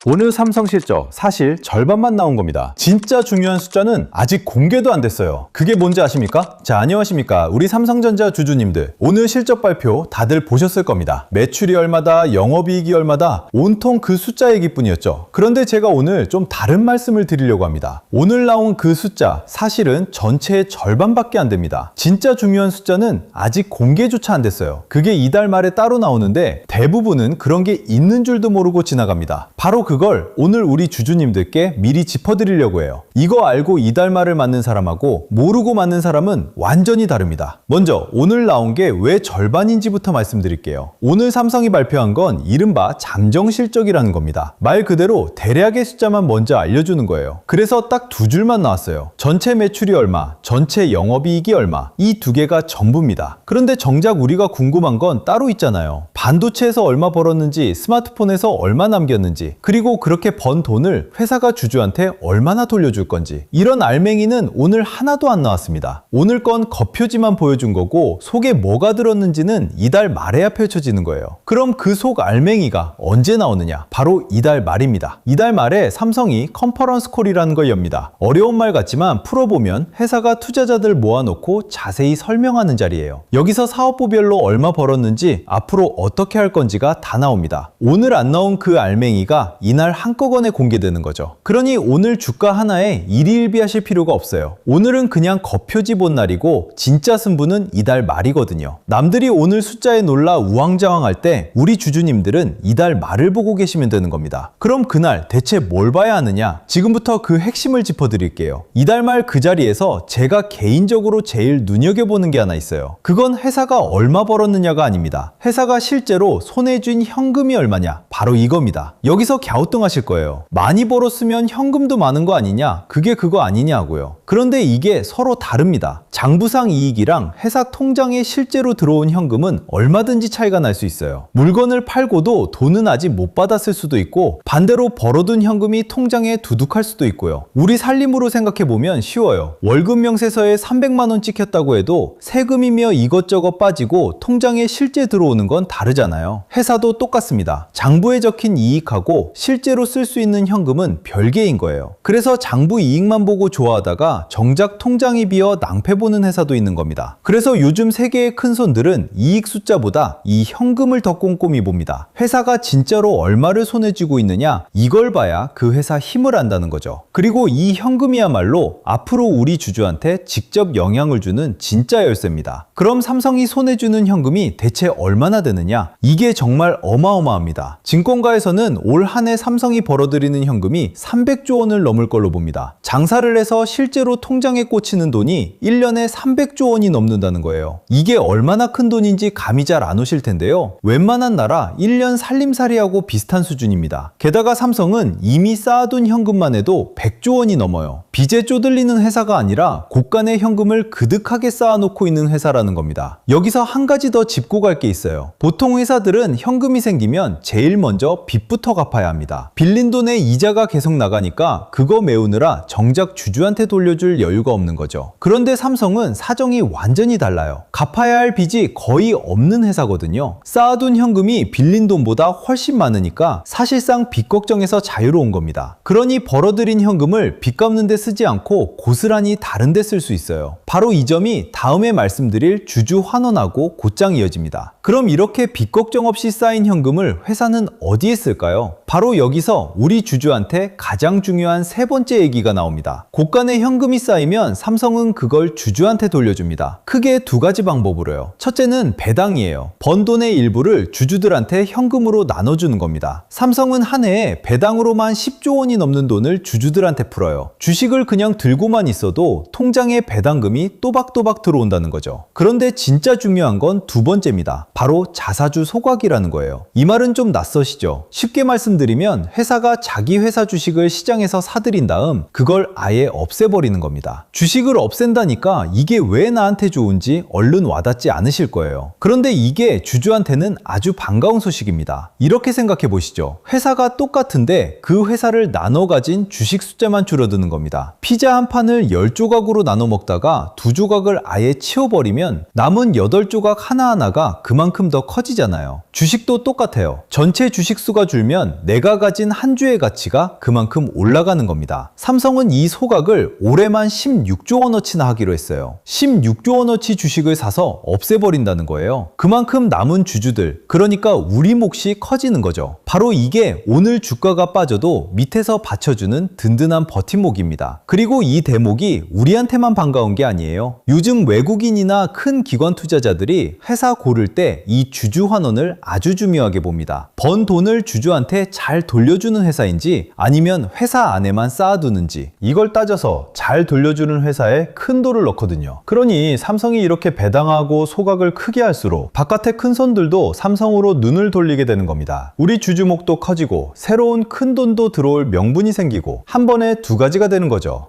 오늘 삼성 실적 사실 절반만 나온 겁니다. 진짜 중요한 숫자는 아직 공개도 안 됐어요. 그게 뭔지 아십니까? 자, 안녕하십니까. 우리 삼성전자 주주님들, 오늘 실적 발표 다들 보셨을 겁니다. 매출이 얼마다, 영업이익이 얼마다, 온통 그 숫자 얘기뿐이었죠. 그런데 제가 오늘 좀 다른 말씀을 드리려고 합니다. 오늘 나온 그 숫자 사실은 전체의 절반밖에 안 됩니다. 진짜 중요한 숫자는 아직 공개조차 안 됐어요. 그게 이달 말에 따로 나오는데 대부분은 그런 게 있는 줄도 모르고 지나갑니다. 바로 그걸 오늘 우리 주주님들께 미리 짚어드리려고 해요. 이거 알고 이달 말을 맞는 사람하고 모르고 맞는 사람은 완전히 다릅니다. 먼저 오늘 나온 게 왜 절반인지부터 말씀드릴게요. 오늘 삼성이 발표한 건 이른바 잠정실적이라는 겁니다. 말 그대로 대략의 숫자만 먼저 알려주는 거예요. 그래서 딱 두 줄만 나왔어요. 전체 매출이 얼마, 전체 영업이익이 얼마, 이 두 개가 전부입니다. 그런데 정작 우리가 궁금한 건 따로 있잖아요. 반도체에서 얼마 벌었는지, 스마트폰에서 얼마 남겼는지, 그리고 그렇게 번 돈을 회사가 주주한테 얼마나 돌려줄 건지, 이런 알맹이는 오늘 하나도 안 나왔습니다. 오늘 건 겉표지만 보여준 거고 속에 뭐가 들었는지는 이달 말에야 펼쳐지는 거예요. 그럼 그 속 알맹이가 언제 나오느냐? 바로 이달 말입니다. 이달 말에 삼성이 컨퍼런스 콜이라는 걸 엽니다. 어려운 말 같지만 풀어보면 회사가 투자자들 모아놓고 자세히 설명하는 자리예요. 여기서 사업부별로 얼마 벌었는지, 앞으로 어떻게 할 건지가 다 나옵니다. 오늘 안 나온 그 알맹이가 이날 한꺼번에 공개되는 거죠. 그러니 오늘 주가 하나에 일희일비하실 필요가 없어요. 오늘은 그냥 겉표지 본 날이고 진짜 승부는 이달 말이거든요. 남들이 오늘 숫자에 놀라 우왕좌왕할 때 우리 주주님들은 이달 말을 보고 계시면 되는 겁니다. 그럼 그날 대체 뭘 봐야 하느냐? 지금부터 그 핵심을 짚어드릴게요. 이달 말 그 자리에서 제가 개인적으로 제일 눈여겨보는 게 하나 있어요. 그건 회사가 얼마 벌었느냐가 아닙니다. 회사가 실제로 손에 쥔 현금이 얼마냐? 바로 이겁니다. 여기서 갸우뚱하실 거예요. 많이 벌었으면 현금도 많은 거 아니냐? 그게 그거 아니냐고요. 그런데 이게 서로 다릅니다. 장부상 이익이랑 회사 통장에 실제로 들어온 현금은 얼마든지 차이가 날 수 있어요. 물건을 팔고도 돈은 아직 못 받았을 수도 있고, 반대로 벌어둔 현금이 통장에 두둑할 수도 있고요. 우리 살림으로 생각해보면 쉬워요. 월급 명세서에 300만 원 찍혔다고 해도 세금이며 이것저것 빠지고 통장에 실제 들어오는 건 다르잖아요. 회사도 똑같습니다. 장부에 적힌 이익하고 실제로 쓸 수 있는 현금은 별개인 거예요. 그래서 장부 이익만 보고 좋아하다가 정작 통장이 비어 낭패 보는 회사도 있는 겁니다. 그래서 요즘 세계의 큰 손들은 이익 숫자보다 이 현금을 더 꼼꼼히 봅니다. 회사가 진짜로 얼마를 손에 쥐고 있느냐, 이걸 봐야 그 회사 힘을 안다는 거죠. 그리고 이 현금이야말로 앞으로 우리 주주한테 직접 영향을 주는 진짜 열쇠입니다. 그럼 삼성이 손에 쥐는 현금이 대체 얼마나 되느냐? 이게 정말 어마어마합니다. 증권가에서는 올 한 해 삼성이 벌어들이는 현금이 300조 원을 넘을 걸로 봅니다. 장사를 해서 실제로 통장에 꽂히는 돈이 1년에 300조 원이 넘는다는 거예요. 이게 얼마나 큰 돈인지 감이 잘 안 오실 텐데요. 웬만한 나라 1년 살림살이하고 비슷한 수준입니다. 게다가 삼성은 이미 쌓아둔 현금만 해도 100조 원이 넘어요. 빚에 쪼들리는 회사가 아니라 곳간의 현금을 그득하게 쌓아놓고 있는 회사라는 겁니다. 여기서 한 가지 더 짚고 갈 게 있어요. 보통 회사들은 현금이 생기면 제일 먼저 빚부터 갚아야 합니다. 빌린 돈에 이자가 계속 나가니까 그거 메우느라 정작 주주한테 돌려줄 여유가 없는 거죠. 그런데 삼성은 사정이 완전히 달라요. 갚아야 할 빚이 거의 없는 회사거든요. 쌓아둔 현금이 빌린 돈보다 훨씬 많으니까 사실상 빚 걱정에서 자유로운 겁니다. 그러니 벌어들인 현금을 빚 갚는 데 쓰지 않고 고스란히 다른 데 쓸 수 있어요. 바로 이 점이 다음에 말씀드릴 주주 환원하고 곧장 이어집니다. 그럼 이렇게 빚 걱정 없이 쌓인 현금을 회사는 어디에 쓸까요? 바로 여기서 우리 주주한테 가장 중요한 세 번째 얘기가 나옵니다. 곳간에 현금이 쌓이면 삼성은 그걸 주주한테 돌려줍니다. 크게 두 가지 방법으로요. 첫째는 배당이에요. 번 돈의 일부를 주주들한테 현금으로 나눠주는 겁니다. 삼성은 한 해에 배당으로만 10조 원이 넘는 돈을 주주들한테 풀어요. 주식을 그냥 들고만 있어도 통장에 배당금이 또박또박 들어온다는 거죠. 그런데 진짜 중요한 건 두 번째입니다. 바로 자사주 소각이라는 거예요. 이 말은 좀 낯서시죠? 쉽게 말씀드리면 회사가 자기 회사 주식을 시장에서 사들인 다음 그걸 아예 없애버리는 겁니다. 주식을 없앤다니까 이게 왜 나한테 좋은지 얼른 와닿지 않으실 거예요. 그런데 이게 주주한테는 아주 반가운 소식입니다. 이렇게 생각해 보시죠. 회사가 똑같은데 그 회사를 나눠 가진 주식 숫자만 줄어드는 겁니다. 피자 한 판을 10조각으로 나눠 먹다가 2조각을 아예 치워버리면 남은 8조각 하나하나가 그만큼 그만큼 더 커지잖아요. 주식도 똑같아요. 전체 주식 수가 줄면 내가 가진 한 주의 가치가 그만큼 올라가는 겁니다. 삼성은 이 소각을 올해만 16조 원어치나 하기로 했어요. 16조 원어치 주식을 사서 없애버린다는 거예요. 그만큼 남은 주주들, 그러니까 우리 몫이 커지는 거죠. 바로 이게 오늘 주가가 빠져도 밑에서 받쳐주는 든든한 버팀목입니다. 그리고 이 대목이 우리한테만 반가운 게 아니에요. 요즘 외국인이나 큰 기관 투자자들이 회사 고를 때 이 주주 환원을 아주 중요하게 봅니다. 번 돈을 주주한테 잘 돌려주는 회사인지 아니면 회사 안에만 쌓아두는지 이걸 따져서 잘 돌려주는 회사에 큰 돈을 넣거든요. 그러니 삼성이 이렇게 배당하고 소각을 크게 할수록 바깥의 큰 손들도 삼성으로 눈을 돌리게 되는 겁니다. 우리 주주목도 커지고 새로운 큰 돈도 들어올 명분이 생기고 한 번에 두 가지가 되는 거죠.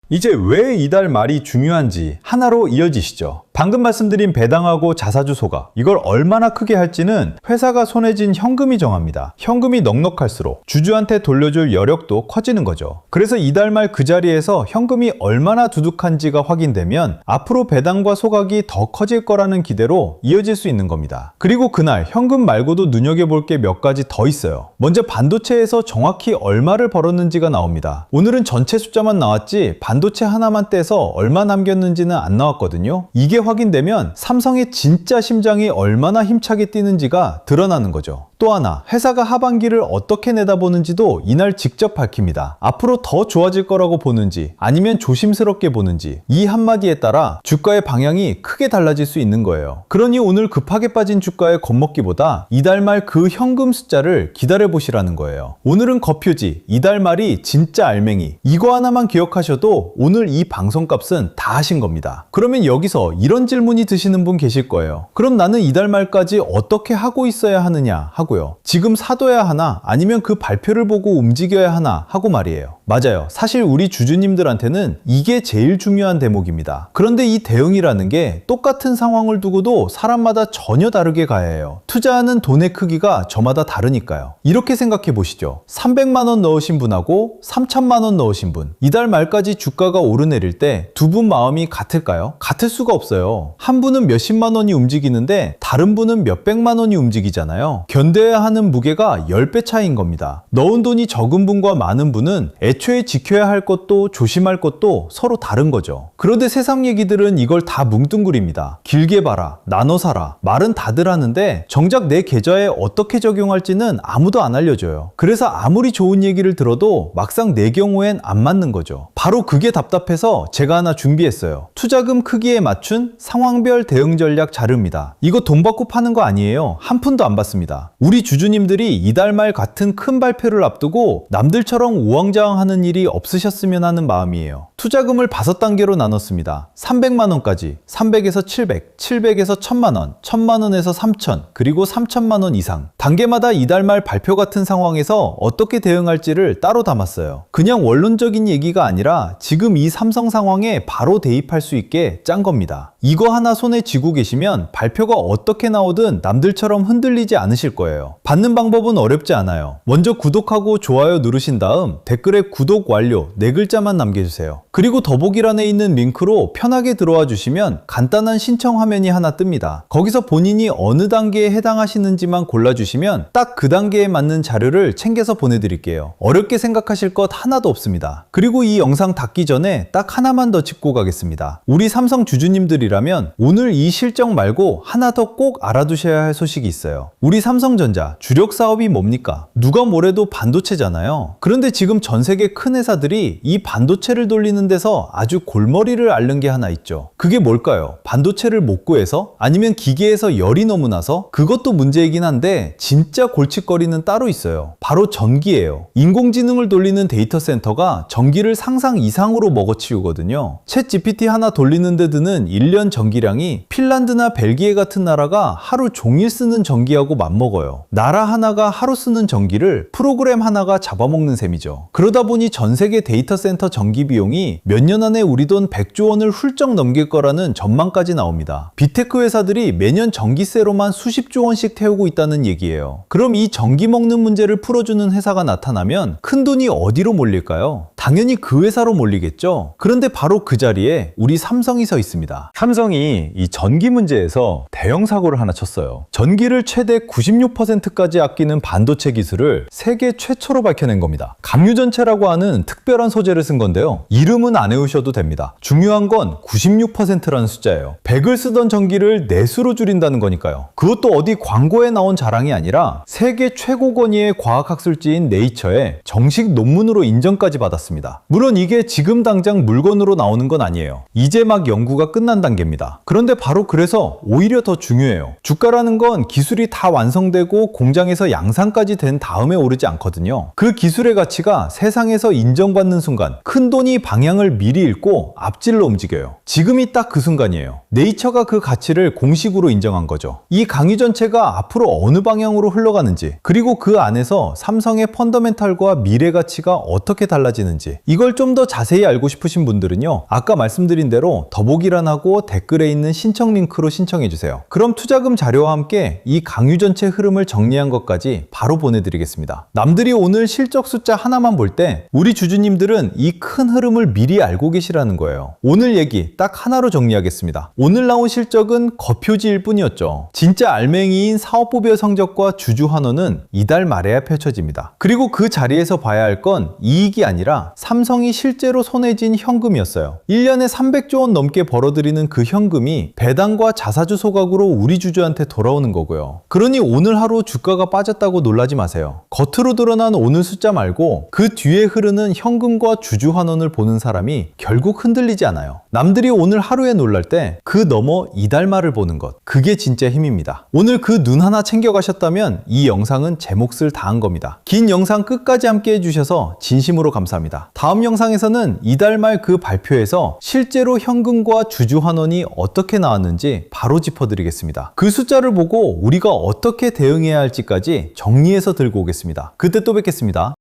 이제 왜 이달 말이 중요한지 하나로 이어지시죠. 방금 말씀드린 배당하고 자사주 소각, 이걸 얼마나 크게 할지는 회사가 손에 쥔 현금이 정합니다. 현금이 넉넉할수록 주주한테 돌려줄 여력도 커지는 거죠. 그래서 이달 말 그 자리에서 현금이 얼마나 두둑한지가 확인되면 앞으로 배당과 소각이 더 커질 거라는 기대로 이어질 수 있는 겁니다. 그리고 그날 현금 말고도 눈여겨볼 게 몇 가지 더 있어요. 먼저 반도체에서 정확히 얼마를 벌었는지가 나옵니다. 오늘은 전체 숫자만 나왔지 반도체 하나만 떼서 얼마 남겼는지는 안 나왔거든요. 이게 확인되면 삼성의 진짜 심장이 얼마나 힘차게 뛰는지가 드러나는 거죠. 또 하나, 회사가 하반기를 어떻게 내다보는지도 이날 직접 밝힙니다. 앞으로 더 좋아질 거라고 보는지 아니면 조심스럽게 보는지 이 한마디에 따라 주가의 방향이 크게 달라질 수 있는 거예요. 그러니 오늘 급하게 빠진 주가에 겁먹기보다 이달 말 그 현금 숫자를 기다려보시라는 거예요. 오늘은 거표지, 이달 말이 진짜 알맹이, 이거 하나만 기억하셔도 오늘 이 방송값은 다 하신 겁니다. 그러면 여기서 이런 질문이 드시는 분 계실 거예요. 그럼 나는 이달 말까지 어떻게 하고 있어야 하느냐 하고요. 지금 사둬야 하나 아니면 그 발표를 보고 움직여야 하나 하고 말이에요. 맞아요. 사실 우리 주주님들한테는 이게 제일 중요한 대목입니다. 그런데 이 대응이라는 게 똑같은 상황을 두고도 사람마다 전혀 다르게 가야 해요. 투자하는 돈의 크기가 저마다 다르니까요. 이렇게 생각해 보시죠. 300만 원 넣으신 분하고 3천만 원 넣으신 분, 이달 말까지 주가가 오르내릴 때 두 분 마음이 같을까요? 같을 수가 없어요. 한 분은 몇십만 원이 움직이는데 다른 분은 몇백만 원이 움직이잖아요. 견뎌야 하는 무게가 10배 차이인 겁니다. 넣은 돈이 적은 분과 많은 분은 애초에 지켜야 할 것도 조심할 것도 서로 다른 거죠. 그런데 세상 얘기들은 이걸 다 뭉뚱그립니다. 길게 봐라, 나눠 사라, 말은 다들 하는데 정작 내 계좌에 어떻게 적용할지는 아무도 안 알려줘요. 그래서 아무리 좋은 얘기를 들어도 막상 내 경우엔 안 맞는 거죠. 바로 그게 답답해서 제가 하나 준비했어요. 투자금 크기에 맞춘 상황별 대응 전략 자료입니다. 이거 돈 받고 파는 거 아니에요. 한 푼도 안 받습니다. 우리 주주님들이 이달 말 같은 큰 발표를 앞두고 남들처럼 우왕좌왕하는 일이 없으셨으면 하는 마음이에요. 투자금을 5단계로 나눴습니다. 300만 원까지, 300에서 700, 700에서 1000만 원, 1000만 원에서 3000, 그리고 3000만 원 이상. 단계마다 이달 말 발표 같은 상황에서 어떻게 대응할지를 따로 담았어요. 그냥 원론적인 얘기가 아니라 지금 이 삼성 상황에 바로 대입할 수 있게 짠 겁니다. 이거 하나 손에 쥐고 계시면 발표가 어떻게 나오든 남들처럼 흔들리지 않으실 거예요. 받는 방법은 어렵지 않아요. 먼저 구독하고 좋아요 누르신 다음 댓글에 구독 완료 4글자만 남겨주세요. 그리고 더보기란에 있는 링크로 편하게 들어와 주시면 간단한 신청 화면이 하나 뜹니다. 거기서 본인이 어느 단계에 해당하시는지만 골라주시면 딱 그 단계에 맞는 자료를 챙겨서 보내드릴게요. 어렵게 생각하실 것 하나도 없습니다. 그리고 이 영상 닫기 전에 딱 하나만 더 짚고 가겠습니다. 우리 삼성 주주님들이라면 오늘 이 실적 말고 하나 더 꼭 알아두셔야 할 소식이 있어요. 우리 삼성전자 주력 사업이 뭡니까? 누가 뭐래도 반도체잖아요. 그런데 지금 전 세계 큰 회사들이 이 반도체를 돌리는 데서 아주 골머리를 앓는 게 하나 있죠. 그게 뭘까요? 반도체를 못 구해서? 아니면 기계에서 열이 너무 나서? 그것도 문제이긴 한데 진짜 골칫거리는 따로 있어요. 바로 전기예요. 인공지능을 돌리는 데이터 센터가 전기를 상상 이상으로 먹어치우거든요. 챗 GPT 하나 돌리는 데 드는 1년 전기량이 핀란드나 벨기에 같은 나라가 하루 종일 쓰는 전기하고 맞먹어요. 나라 하나가 하루 쓰는 전기를 프로그램 하나가 잡아먹는 셈이죠. 그러다 보니 전 세계 데이터 센터 전기 비용이 몇 년 안에 우리 돈 100조 원을 훌쩍 넘길 거라는 전망까지 나옵니다. 빅테크 회사들이 매년 전기세로만 수십조 원씩 태우고 있다는 얘기예요. 그럼 이 전기 먹는 문제를 풀어주는 회사가 나타나면 큰 돈이 어디로 몰릴까요? 당연히 그 회사로 몰리겠죠. 그런데 바로 그 자리에 우리 삼성이 서 있습니다. 삼성이 이 전기 문제에서 대형 사고를 하나 쳤어요. 전기를 최대 96%까지 아끼는 반도체 기술을 세계 최초로 밝혀낸 겁니다. 강유전체라고 하는 특별한 소재를 쓴 건데요. 이름은 안 외우셔도 됩니다. 중요한 건 96%라는 숫자예요. 100을 쓰던 전기를 4수로 줄인다는 거니까요. 그것도 어디 광고에 나온 자랑이 아니라 세계 최고 권위의 과학학술지인 네이처에 정식 논문으로 인정까지 받았습니다. 물론 이게 지금 당장 물건으로 나오는 건 아니에요. 이제 막 연구가 끝난 단계입니다. 그런데 바로 그래서 오히려 더 중요해요. 주가라는 건 기술이 다 완성되고 공장에서 양산까지 된 다음에 오르지 않거든요. 그 기술의 가치가 세상에서 인정받는 순간 큰 돈이 방향을 미리 읽고 앞질러 움직여요. 지금이 딱 그 순간이에요. 네이처가 그 가치를 공식으로 인정한 거죠. 이 강의 전체가 앞으로 어느 방향으로 흘러가는지, 그리고 그 안에서 삼성의 펀더멘탈과 미래 가치가 어떻게 달라지는지, 이걸 좀 더 자세히 알고 싶으신 분들은요, 아까 말씀드린 대로 더보기란하고 댓글에 있는 신청 링크로 신청해주세요. 그럼 투자금 자료와 함께 이 강의 전체 흐름을 정리한 것까지 바로 보내드리겠습니다. 남들이 오늘 실적 숫자 하나만 볼 때 우리 주주님들은 이 큰 흐름을 미리 알고 계시라는 거예요. 오늘 얘기 딱 하나로 정리하겠습니다. 오늘 나온 실적은 겉표지일 뿐이었죠. 진짜 알맹이인 사업부별 성적과 주주 환원은 이달 말에야 펼쳐집니다. 그리고 그 자리에서 봐야 할 건 이익이 아니라 삼성이 실제로 손에 쥔 현금이었어요. 1년에 300조 원 넘게 벌어들이는 그 현금이 배당과 자사주 소각으로 우리 주주한테 돌아오는 거고요. 그러니 오늘 하루 주가가 빠졌다고 놀라지 마세요. 겉으로 드러난 오늘 숫자 말고 그 뒤에 흐르는 현금과 주주 환원을 보는 사람이 결국 흔들리지 않아요. 남들이 오늘 하루에 놀랄 때 그 너머 이달 말을 보는 것, 그게 진짜 힘입니다. 오늘 그 눈 하나 챙겨가셨다면 이 영상은 제 몫을 다한 겁니다. 긴 영상 끝까지 함께 해주셔서 진심으로 감사합니다. 다음 영상에서는 이달 말 그 발표에서 실제로 현금과 주주 환원이 어떻게 나왔는지 바로 짚어드리겠습니다. 그 숫자를 보고 우리가 어떻게 대응해야 할지까지 정리해서 들고 오겠습니다. 그때 또 뵙겠습니다.